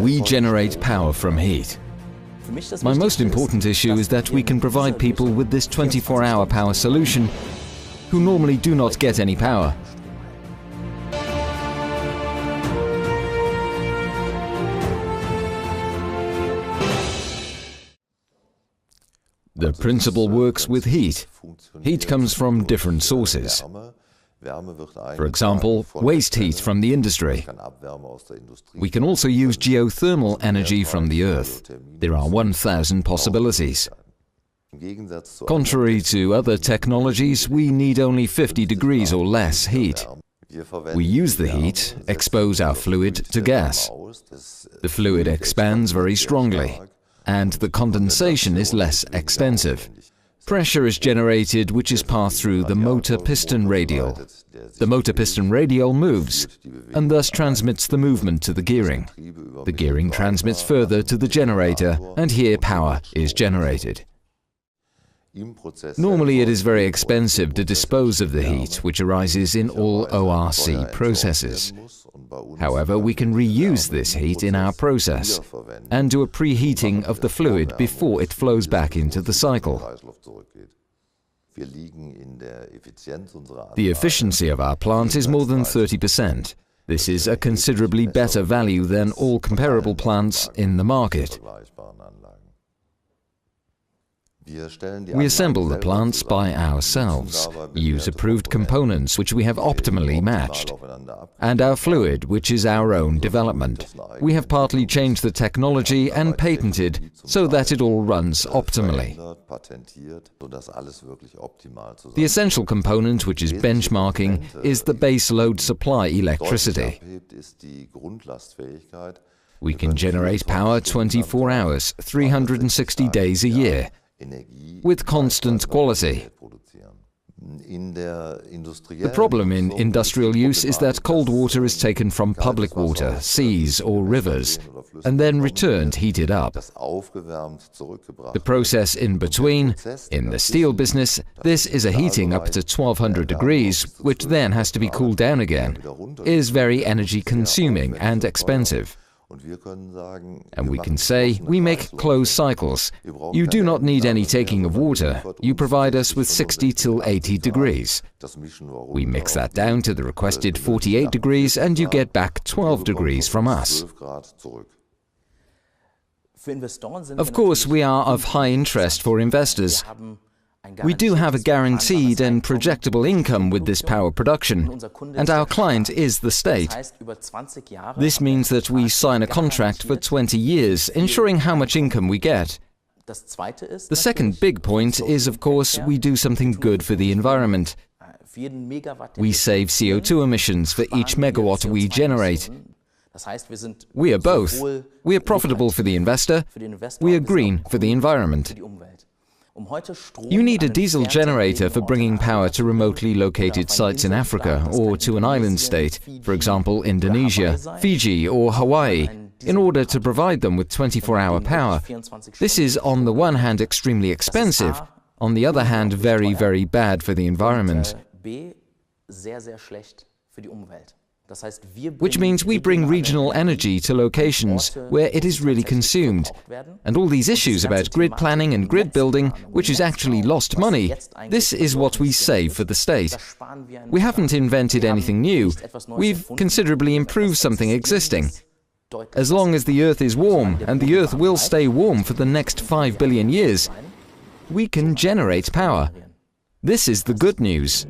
We generate power from heat. My most important issue is that we can provide people with this 24-hour power solution who normally do not get any power. The principle works with heat. Heat comes from different sources. For example, waste heat from the industry. We can also use geothermal energy from the Earth. There are 1,000 possibilities. Contrary to other technologies, we need only 50 degrees or less heat. We use the heat, expose our fluid to gas. The fluid expands very strongly, and the condensation is less extensive. Pressure is generated which is passed through the motor-piston radial. The motor-piston radial moves and thus transmits the movement to the gearing. The gearing transmits further to the generator, and here power is generated. Normally it is very expensive to dispose of the heat which arises in all ORC processes. However, we can reuse this heat in our process and do a preheating of the fluid before it flows back into the cycle. The efficiency of our plant is more than 30%. This is a considerably better value than all comparable plants in the market. We assemble the plants by ourselves, use approved components which we have optimally matched, and our fluid, which is our own development. We have partly changed the technology and patented so that it all runs optimally. The essential component, which is benchmarking, is the base load supply electricity. We can generate power 24 hours, 360 days a year, with constant quality. The problem in industrial use is that cold water is taken from public water, seas or rivers, and then returned heated up. The process in between, in the steel business, this is a heating up to 1200 degrees, which then has to be cooled down again, is very energy consuming and expensive. And we can say, we make closed cycles. You do not need any taking of water. You provide us with 60 till 80 degrees. We mix that down to the requested 48 degrees and you get back 12 degrees from us. Of course, we are of high interest for investors. We do have a guaranteed and projectable income with this power production, and our client is the state. This means that we sign a contract for 20 years, ensuring how much income we get. The second big point is, of course, we do something good for the environment. We save CO2 emissions for each megawatt we generate. We are both. We are profitable for the investor. We are green for the environment. You need a diesel generator for bringing power to remotely located sites in Africa or to an island state, for example Indonesia, Fiji or Hawaii, in order to provide them with 24-hour power. This is on the one hand extremely expensive, on the other hand very, very bad for the environment. Which means we bring regional energy to locations where it is really consumed. And all these issues about grid planning and grid building, which is actually lost money, this is what we save for the state. We haven't invented anything new. We've considerably improved something existing. As long as the Earth is warm, and the Earth will stay warm for the next 5 billion years, we can generate power. This is the good news.